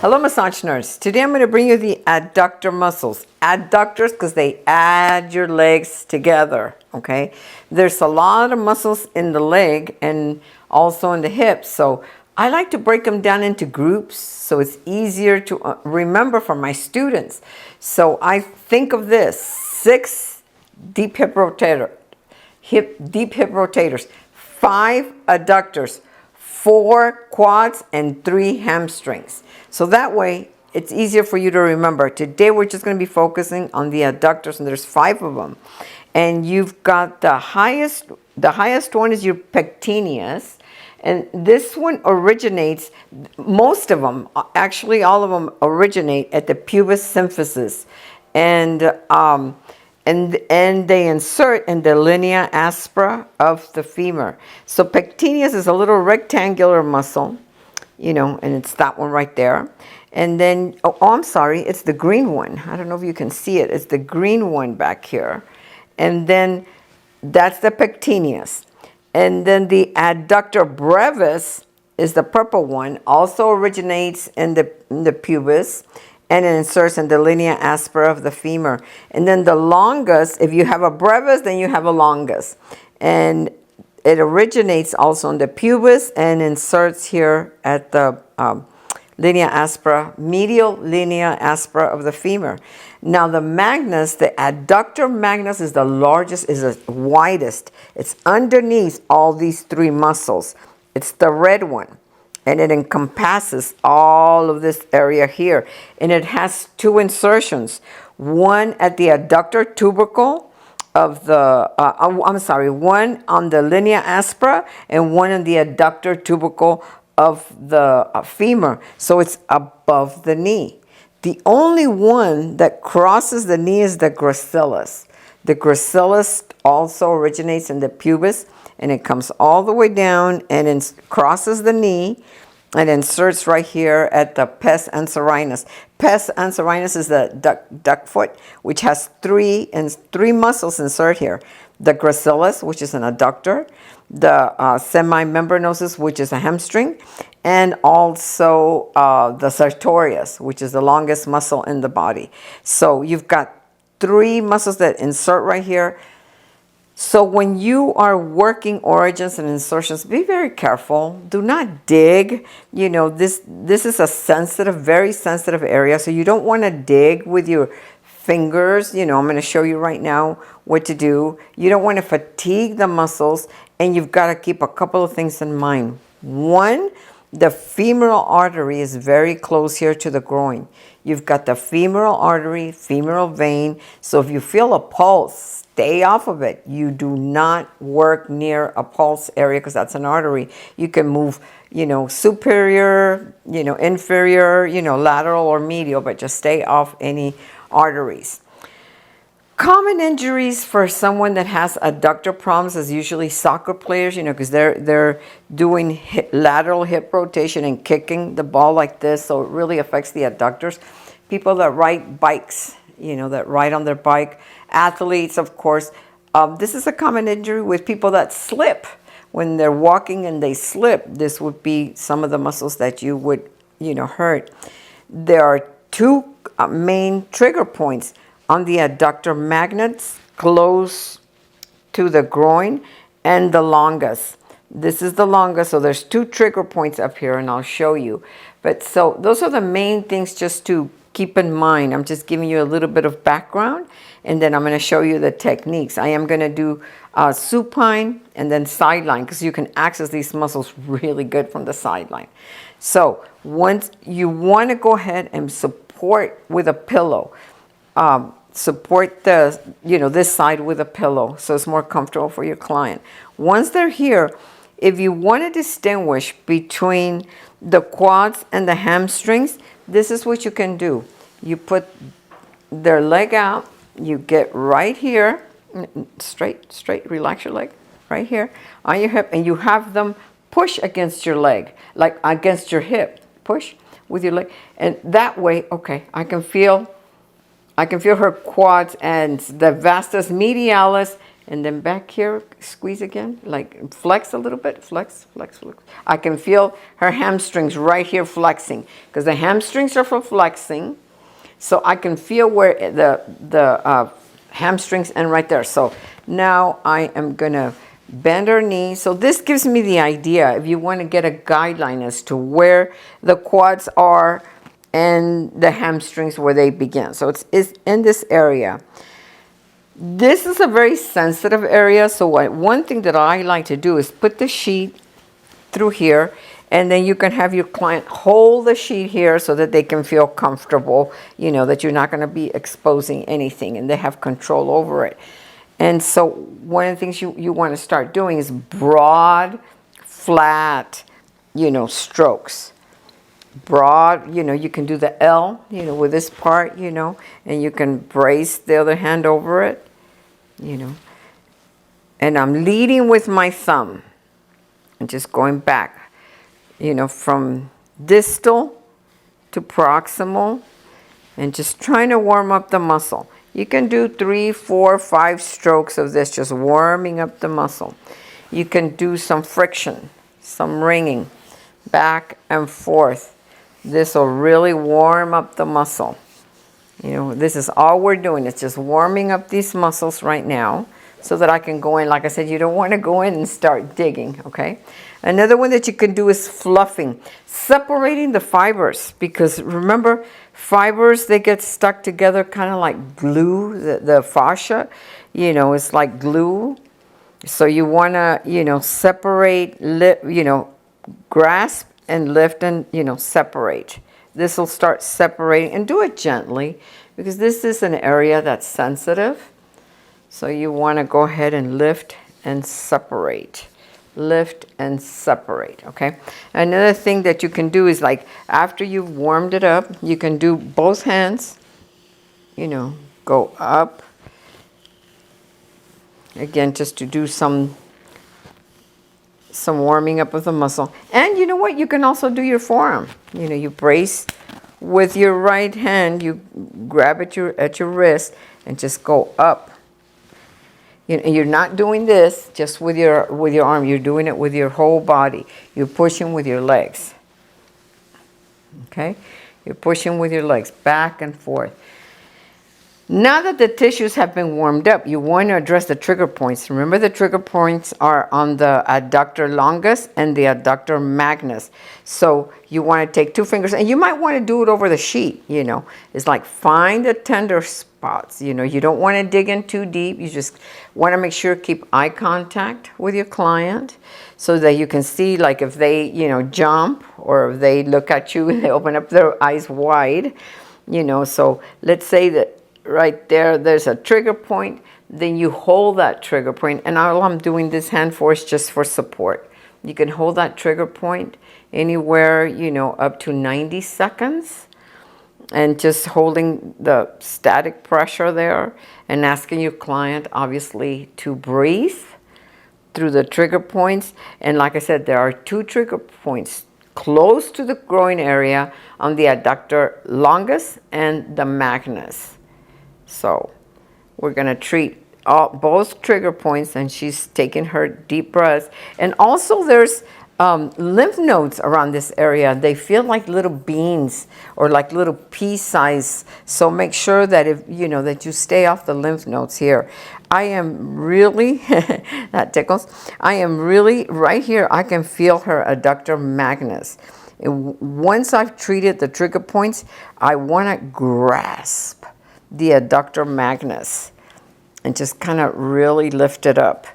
Hello, massage nurse. Today I'm going to bring you the adductor muscles. Adductors because they add your legs together, okay? There's a lot of muscles in the leg and also in the hips, so I like to break them down into groups so it's easier to remember for my students. So I think of this: 6 deep hip rotators, 5 adductors, 4 quads, and 3 hamstrings. So that way, it's easier for you to remember. Today, we're just going to be focusing on the adductors, and there's 5 of them. And you've got the highest one is your pectineus. And this one originates, most of them, actually all of them originate at the pubis symphysis. And they insert in the linea aspera of the femur. So pectineus is a little rectangular muscle, you know, and it's that one right there. And then, I'm sorry, it's the green one. I don't know if you can see it. It's the green one back here. And then that's the pectineus. And then the adductor brevis is the purple one, also originates in the pubis, and it inserts in the linea aspera of the femur. And then the longus, if you have a brevis, then you have a longus. And it originates also in the pubis and inserts here at the linea aspera, medial linea aspera of the femur. Now the magnus, the adductor magnus is the largest, is the widest. It's underneath all these 3 muscles. It's the red one. And it encompasses all of this area here. And it has 2 insertions. One at the adductor tubercle of the, one on the linea aspera and one on the adductor tubercle of the femur. So it's above the knee. The only one that crosses the knee is the gracilis. The gracilis also originates in the pubis, and it comes all the way down and crosses the knee and inserts right here at the pes anserinus. Pes anserinus is the duck foot, which has 3 muscles insert here. The gracilis, which is an adductor, the semimembranosus, which is a hamstring, and also the sartorius, which is the longest muscle in the body. So you've got 3 muscles that insert right here. So when you are working origins and insertions, be very careful. Do not dig. You know, this is a sensitive, very sensitive area. So you don't want to dig with your fingers. You know, I'm going to show you right now what to do. You don't want to fatigue the muscles. And you've got to keep a couple of things in mind. One, the femoral artery is very close here to the groin. You've got the femoral artery, femoral vein. So if you feel a pulse, stay off of it. You do not work near a pulse area because that's an artery. You can move, you know, superior, you know, inferior, you know, lateral or medial, but just stay off any arteries. Common injuries for someone that has adductor problems is usually soccer players, you know, because they're doing lateral hip rotation and kicking the ball like this, so it really affects the adductors. People that ride bikes, you know, that ride on their bike. Athletes, of course. This is a common injury with people that slip. When they're walking and they slip, this would be some of the muscles that you would, you know, hurt. There are 2 main trigger points on the adductor magnets close to the groin and the longus. This is the longus, so there's 2 trigger points up here, and I'll show you. But so those are the main things just to keep in mind. I'm just giving you a little bit of background, and then I'm going to show you the techniques. I am going to do supine and then sideline because you can access these muscles really good from the sideline. So once you want to go ahead and support with a pillow, support the, you know, this side with a pillow so it's more comfortable for your client. Once they're here, if you want to distinguish between the quads and the hamstrings, this is what you can do. You put their leg out, you get right here, straight, relax your leg, right here on your hip, and you have them push against your leg, like against your hip, push with your leg. And that way, okay, I can feel her quads and the vastus medialis And then back here, squeeze again, like flex a little bit, flex, flex, flex. I can feel her hamstrings right here flexing because the hamstrings are for flexing. So I can feel where the hamstrings end right there. So now I am gonna bend her knee. So this gives me the idea if you want to get a guideline as to where the quads are and the hamstrings where they begin. So it's in this area. This is a very sensitive area. So one thing that I like to do is put the sheet through here, and then you can have your client hold the sheet here so that they can feel comfortable, you know, that you're not going to be exposing anything and they have control over it. And so one of the things you want to start doing is broad, flat, you know, strokes. Broad, you know, you can do the L, you know, with this part, you know, and you can brace the other hand over it, you know. And I'm leading with my thumb and just going back, you know, from distal to proximal and just trying to warm up the muscle. You can do 3, 4, 5 strokes of this, just warming up the muscle. You can do some friction, some ringing, back and forth. This will really warm up the muscle. You know, this is all we're doing. It's just warming up these muscles right now so that I can go in. Like I said, you don't want to go in and start digging, okay? Another one that you can do is fluffing, separating the fibers, because remember, fibers, they get stuck together kind of like glue. The fascia, you know, it's like glue. So you want to, you know, separate, you know, grasp and lift and, you know, separate. This will start separating, and do it gently because this is an area that's sensitive. So you want to go ahead and lift and separate. Lift and separate, okay? Another thing that you can do is, like, after you've warmed it up, you can do both hands, you know, go up. Again, just to do some warming up of the muscle. And you know what? You can also do your forearm. You know, you brace with your right hand, you grab at your wrist and just go up. You're not doing this just with your arm. You're doing it with your whole body. You're pushing with your legs. Okay? You're pushing with your legs back and forth. Now that the tissues have been warmed up, you want to address the trigger points. Remember, the trigger points are on the adductor longus and the adductor magnus. So you want to take 2 fingers, and you might want to do it over the sheet, you know. It's like find the tender spots. You know, you don't want to dig in too deep. You just want to make sure keep eye contact with your client so that you can see, like, if they, you know, jump or if they look at you and they open up their eyes wide, you know. So let's say that right there's a trigger point, then you hold that trigger point, and all I'm doing this hand for is just for support. You can hold that trigger point anywhere, you know, up to 90 seconds, and just holding the static pressure there and asking your client, obviously, to breathe through the trigger points. And like I said, there are 2 trigger points close to the groin area on the adductor longus and the magnus. So we're going to treat both trigger points, and she's taking her deep breaths. And also there's lymph nodes around this area. They feel like little beans or like little pea size. So make sure that if you know that you stay off the lymph nodes here. I am really, that tickles. I am really right here. I can feel her adductor magnus. And once I've treated the trigger points, I want to grasp the adductor magnus and just kind of really lift it up.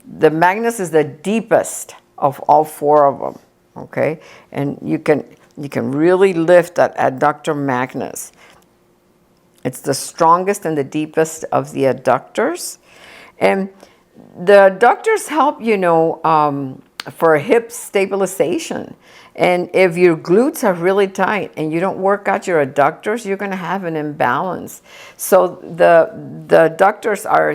The magnus is the deepest of all 4 of them, okay? And you can really lift that adductor magnus. It's the strongest and the deepest of the adductors. And the adductors help, you know, for hip stabilization. And if your glutes are really tight and you don't work out your adductors, you're going to have an imbalance. So the adductors are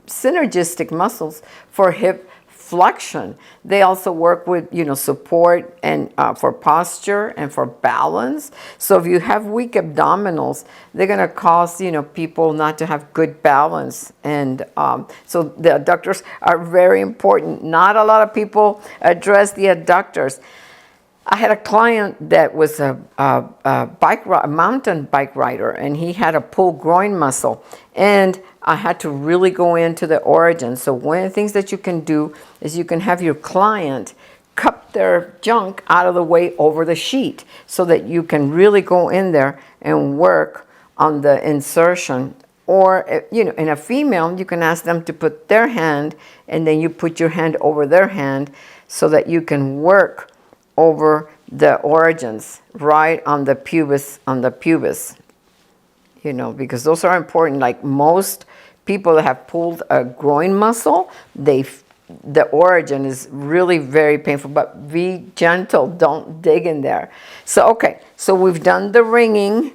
synergistic muscles for hip flexion. They also work with, support and for posture and for balance. So if you have weak abdominals, they're going to cause, people not to have good balance. And so the adductors are very important. Not a lot of people address the adductors. I had a client that was a mountain bike rider, and he had a pulled groin muscle, and I had to really go into the origin. So one of the things that you can do is you can have your client cup their junk out of the way over the sheet so that you can really go in there and work on the insertion. Or, in a female, you can ask them to put their hand, and then you put your hand over their hand so that you can work over the origins, right on the pubis, because those are important. Like most people that have pulled a groin muscle, the origin is really very painful, but be gentle, don't dig in there. So, okay, so we've done the ringing,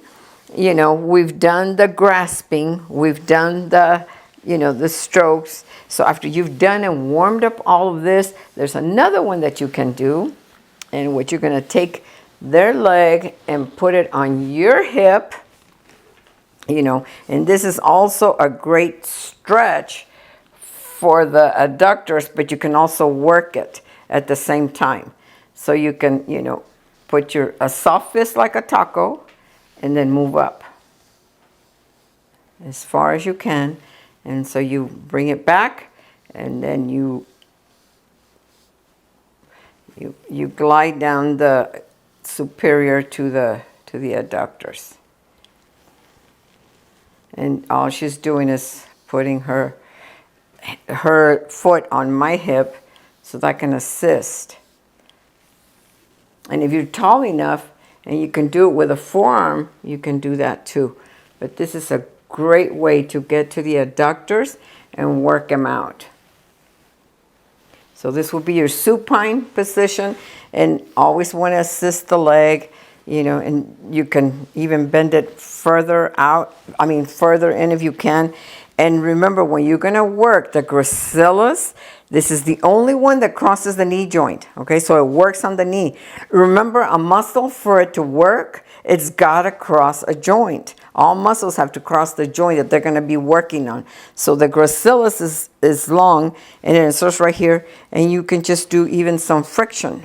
we've done the grasping, we've done the, the strokes. So after you've done and warmed up all of this, there's another one that you can do, in which you're going to take their leg and put it on your hip, and this is also a great stretch for the adductors, but you can also work it at the same time. So you can, put a soft fist like a taco and then move up as far as you can. And so you bring it back, and then you glide down the superior to the adductors. And all she's doing is putting her foot on my hip so that I can assist. And if you're tall enough and you can do it with a forearm, you can do that too. But this is a great way to get to the adductors and work them out. So this will be your supine position, and always want to assist the leg, and you can even bend it further out, further in if you can. And remember, when you're going to work the gracilis, this is the only one that crosses the knee joint, okay? So it works on the knee. Remember, a muscle, for it to work, it's got to cross a joint. All muscles have to cross the joint that they're going to be working on. So the gracilis is long, and it inserts right here, and you can just do even some friction.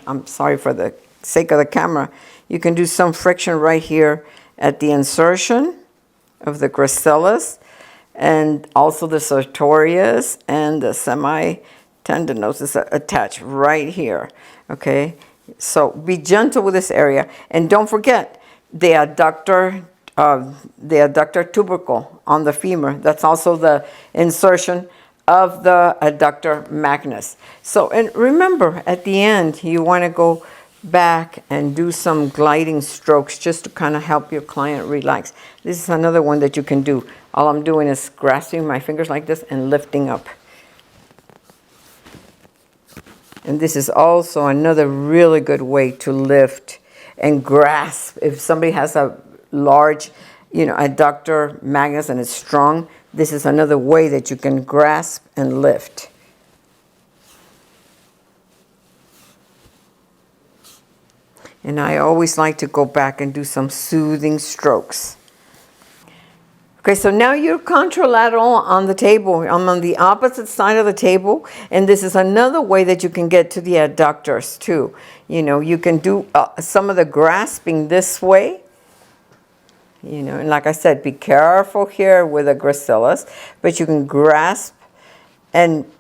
I'm sorry for the sake of the camera. You can do some friction right here at the insertion of the gracilis, and also the sartorius and the semitendinous is attached right here, okay? So be gentle with this area, and don't forget the adductor tubercle on the femur. That's also the insertion of the adductor magnus. So, and remember, at the end, you want to go back and do some gliding strokes just to kind of help your client relax. This is another one that you can do. All I'm doing is grasping my fingers like this and lifting up. And this is also another really good way to lift and grasp. If somebody has a large, adductor magnus and it's strong, this is another way that you can grasp and lift. And I always like to go back and do some soothing strokes. Okay, so now you're contralateral on the table. I'm on the opposite side of the table, and this is another way that you can get to the adductors too. You can do some of the grasping this way. And like I said, be careful here with the gracilis, but you can grasp and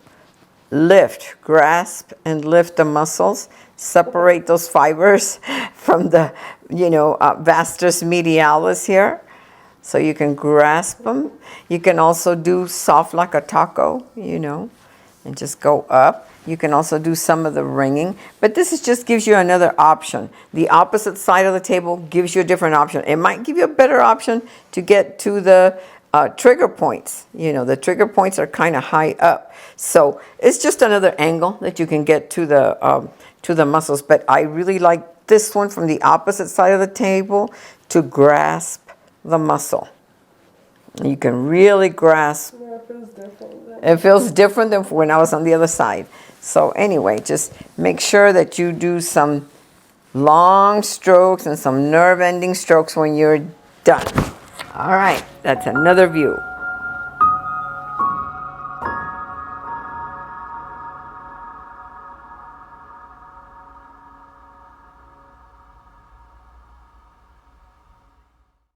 lift, grasp and lift the muscles, separate those fibers from the, vastus medialis here. So you can grasp them. You can also do soft like a taco, and just go up. You can also do some of the ringing, but this just gives you another option. The opposite side of the table gives you a different option. It might give you a better option to get to the trigger points. The trigger points are kind of high up. So it's just another angle that you can get to the muscles. But I really like this one from the opposite side of the table to grasp the muscle. You can really grasp. Yeah, it feels different. It feels different than when I was on the other side. So anyway, just make sure that you do some long strokes and some nerve ending strokes when you're done. All right, that's another view.